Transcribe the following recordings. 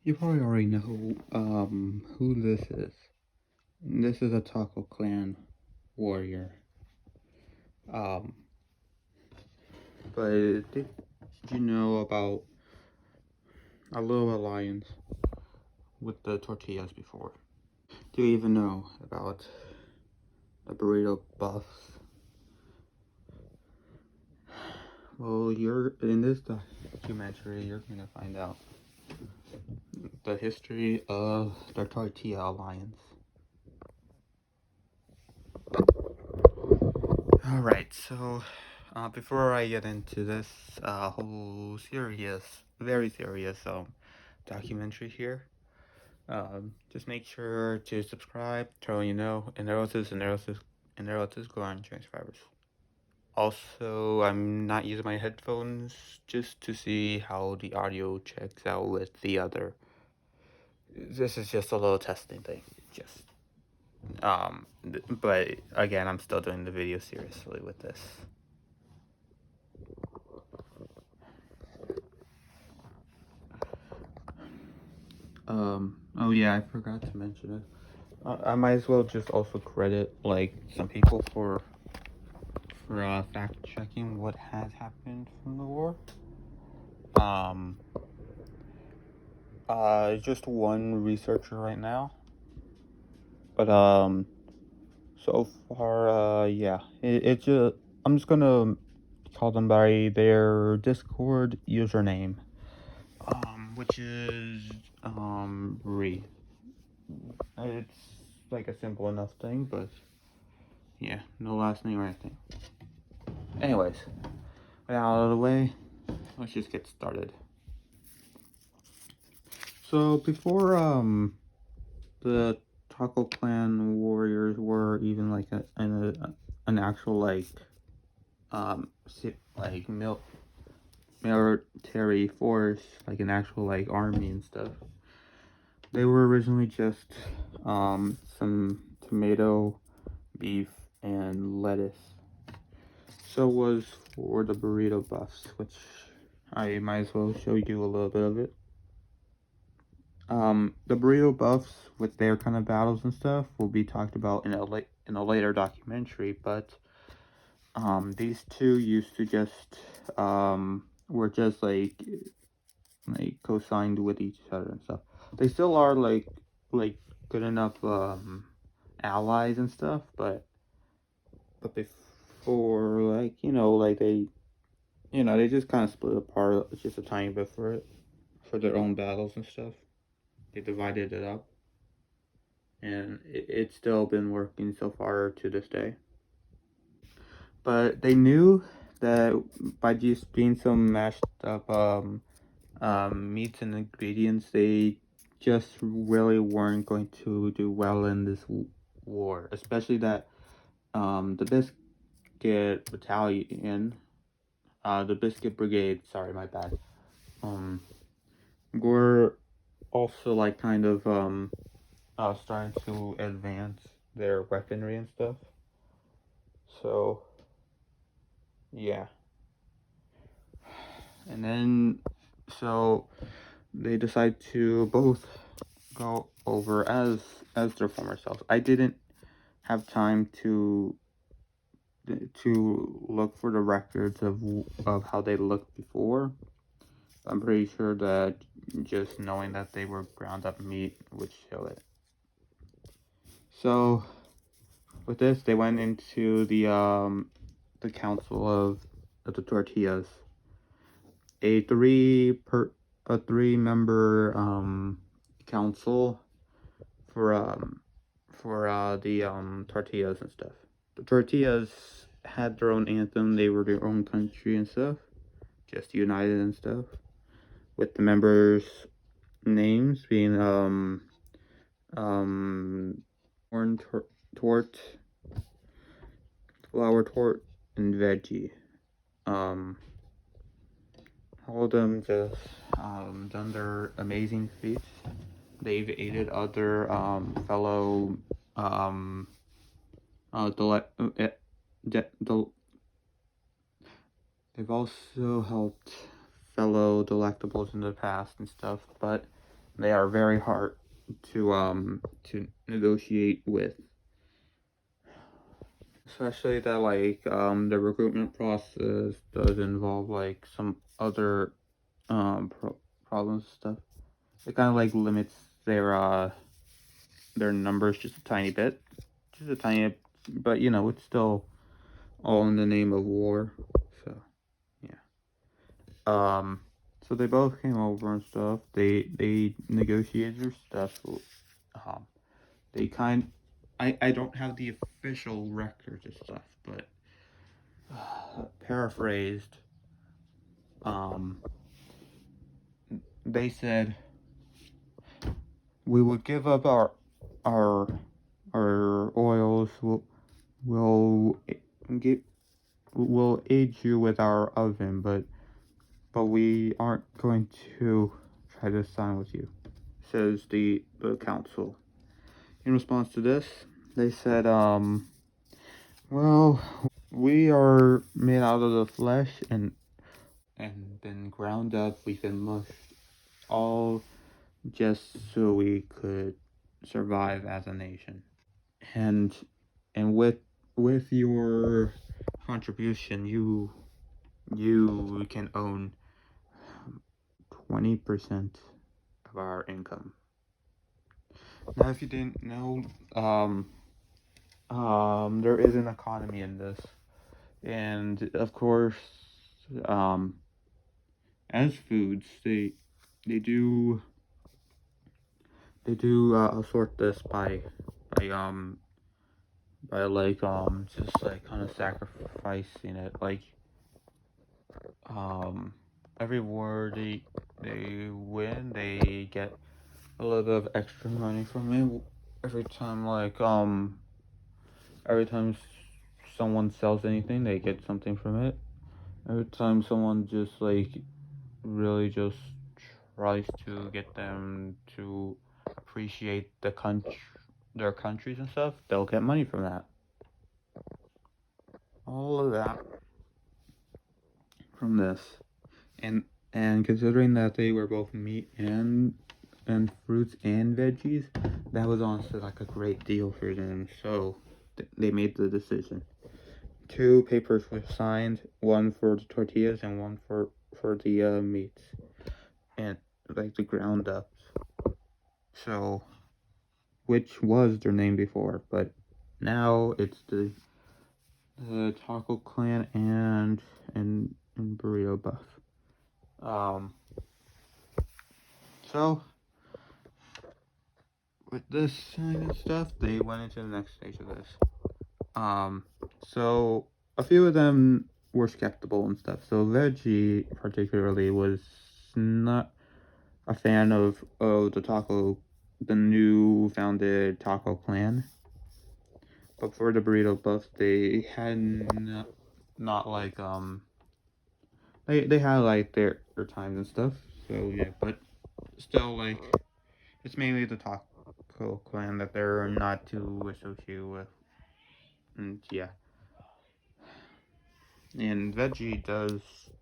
You probably already know who this is. This is a Taco Clan warrior. Um, but did you know about a little alliance with the tortillas before? Do you even know about the burrito buffs? Well, you're in this documentary. You're gonna find out the history of the Tortilla Alliance. Alright, so before I get into this whole very serious documentary here, just make sure to subscribe, turn on and neurosis go on Train Survivors. Also, I'm not using my headphones just to see how the audio checks out with the other. This is just a little testing thing, just but again, I'm still doing the video seriously with this. Oh yeah, I forgot to mention it. I might as well just also credit like some people for fact checking what has happened from the war. Just one researcher right now, but so far, yeah, it just I'm just gonna call them by their Discord username, which is Re. It's like a simple enough thing, but yeah, no last name or anything. Anyways, out of the way, let's just get started. So before the Taco Clan warriors were even like an actual like military force, like an actual like army and stuff. They were originally just some tomato, beef, and lettuce. So was for the burrito buffs, which I might as well show you a little bit of it. The burrito buffs with their kind of battles and stuff will be talked about in a later documentary, but these two used to just were just like co-signed with each other and stuff. They still are like good enough allies and stuff, but before they just kind of split apart just a tiny bit for their own battles and stuff. They divided it up, and it's still been working so far to this day. But they knew that by just being so mashed up meats and ingredients, they just really weren't going to do well in this war, especially that the Biscuit Battalion, the Biscuit Brigade, sorry, my bad, were also like kind of starting to advance their weaponry and stuff. So yeah, and then so they decide to both go over as their former selves. I didn't have time to look for the records of how they looked before. I'm pretty sure that just knowing that they were ground up meat would show it. So with this, they went into the council of the tortillas, a three member council for the tortillas and stuff. The tortillas had their own anthem. They were their own country and stuff, just united and stuff, with the members' names being corn tort, flour tort, and veggie. All of them just done their amazing feats. They've aided other fellow they've also helped fellow delectables in the past and stuff, but They are very hard to negotiate with, especially that the recruitment process does involve like some other problems and stuff. It kind of like limits their numbers just a tiny bit, just a tiny, but it's still all in the name of war. So yeah. Um, so they both came over and stuff. They negotiated their stuff. Um, they kind. I don't have the official records and stuff, but paraphrased. Um, they said we would give up our our oils. We'll get we'll aid you with our oven, but we aren't going to try to sign with you, says the council. In response to this, they said, well, we are made out of the flesh and been ground up. We've been mushed, all just so we could survive as a nation. And and with your contribution, you can own 20% of our income. Now, if you didn't know, there is an economy in this, and of course, um, as foods, they do sort this by just like kind of sacrificing it, like um every war they win, they get a little bit of extra money from it. Every time every time someone sells anything, they get something from it. Every time someone just like really just tries to get them to appreciate their countries and stuff, they'll get money from that. All of that from this, and considering that they were both meat and fruits and veggies, that was honestly like a great deal for them. So they made the decision. Two papers were signed, one for the tortillas and one for the meats and like the ground ups. So which was their name before, but now it's the Taco Clan and Burrito Buff. Um, so with this kind of stuff, they went into the next stage of this. Um, so a few of them were skeptical and stuff. So Veggie particularly was not a fan of the new founded Taco Clan. But for the Burrito Buffs, they had not like they had like their times and stuff. So yeah, but still like it's mainly the Taco Clan that they're not too associated with. And yeah, and Veggie does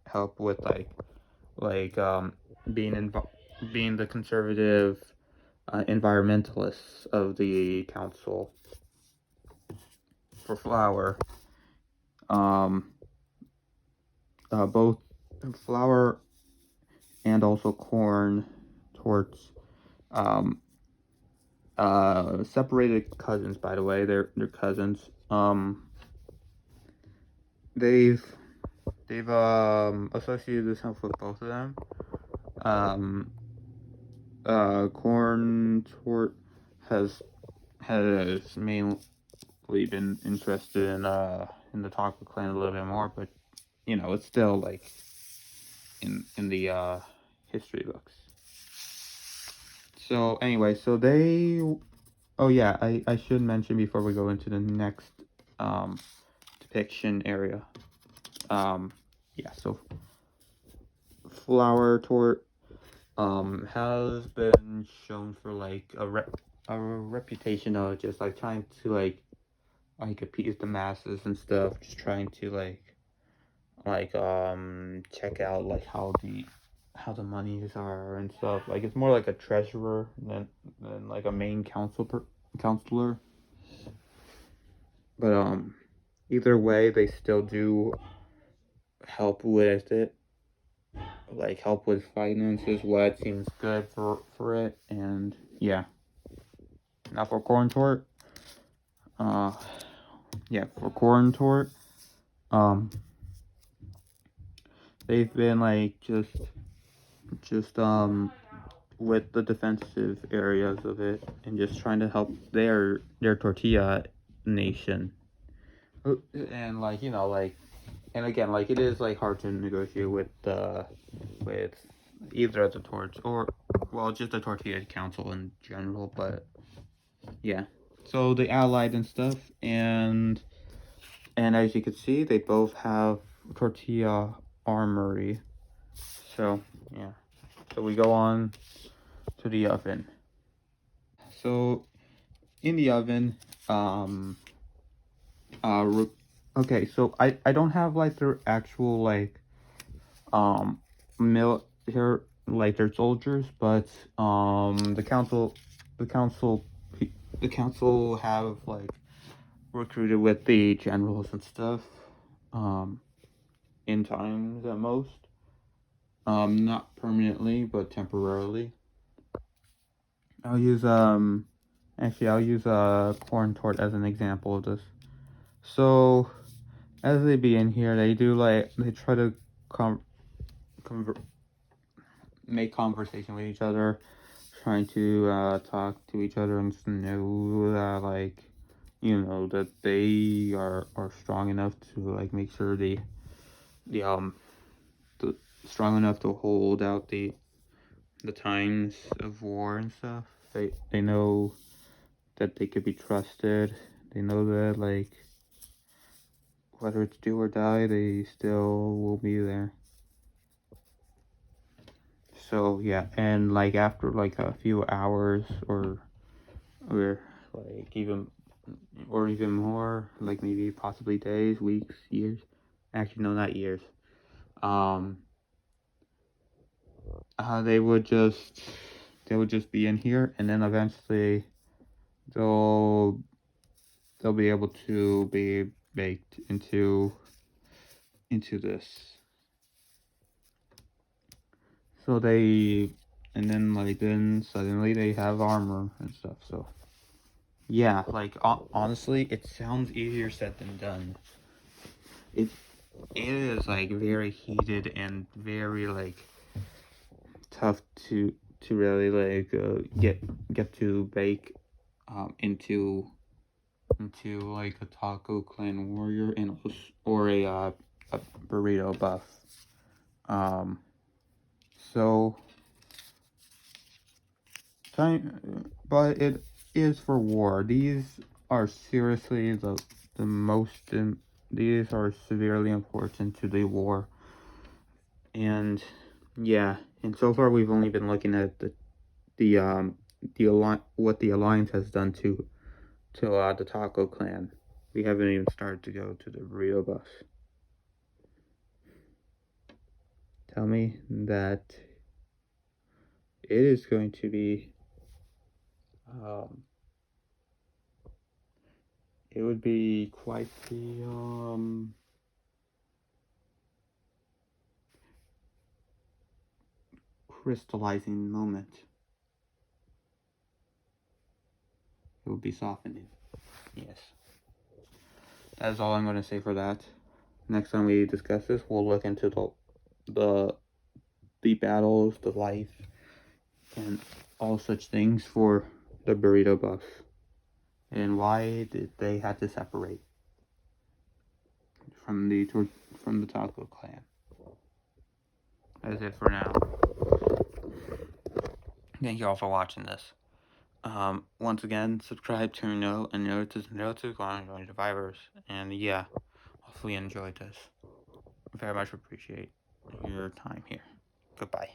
help with like being the conservative environmentalists of the council for flour. Um, both flour and also corn torts. Um, separated cousins, by the way. They're cousins. They've associated themselves with both of them. Um, corn tort has mainly been interested in the Taco Clan a little bit more, but it's still like in the history books. So anyway, so they. Oh yeah, I should mention before we go into the next um, depiction area. Yeah, so flower tort has been shown for like a reputation of just like trying to like appease the masses and stuff, just trying to like check out like how how the monies are and stuff. Like it's more like a treasurer than like a main counselor. But either way, they still do help with it, like help with finances, what seems good for it, and yeah. Now for corn tort, uh, yeah, for corn tort, um, they've been like just with the defensive areas of it and just trying to help their tortilla nation. And like like, and again, like it is like hard to negotiate with either of the torts or well just the tortilla council in general, but yeah. So they allied and stuff, and as you can see, they both have tortilla armory. So yeah. So we go on to the oven. So in the oven, okay. So I don't have like their actual like military like their soldiers, but the council the council have like recruited with the generals and stuff um in times at most, not permanently but temporarily. I'll use actually I'll use corn tort as an example of this. So as they be in here, they do like they try to conver- make conversation with each other, trying to talk to each other and know that like that they are strong enough to like make sure the the strong enough to hold out the times of war and stuff. They know that they could be trusted. They know that like whether it's do or die, they still will be there. So yeah, and like after like a few hours or like even more, like maybe possibly days, weeks, years. Actually, no, not years. Um, they would just be in here, and then eventually they'll they'll be able to be baked into this. So and then like then suddenly they have armor and stuff. So yeah, like honestly, it sounds easier said than done. It it is like very heated and very like tough to really like get to bake into like a taco clan warrior and or a burrito buff. Um, so but it is for war. These are seriously the most these are severely important to the war. And yeah, and so far we've only been looking at what the alliance has done to the Taco Clan. We haven't even started to go to the burrito bus. Tell me that it is going to be it would be quite the crystallizing moment. It would be softening. Yes. That is all I'm going to say for that. Next time we discuss this, we'll look into the the battles, the life, and all such things for the burrito bus. And why did they have to separate from the Taco Clan? That's it for now. Thank you all for watching this. Once again, subscribe, turn no, and notice on join survivors. And yeah, hopefully you enjoyed this. Very much appreciate your time here. Goodbye.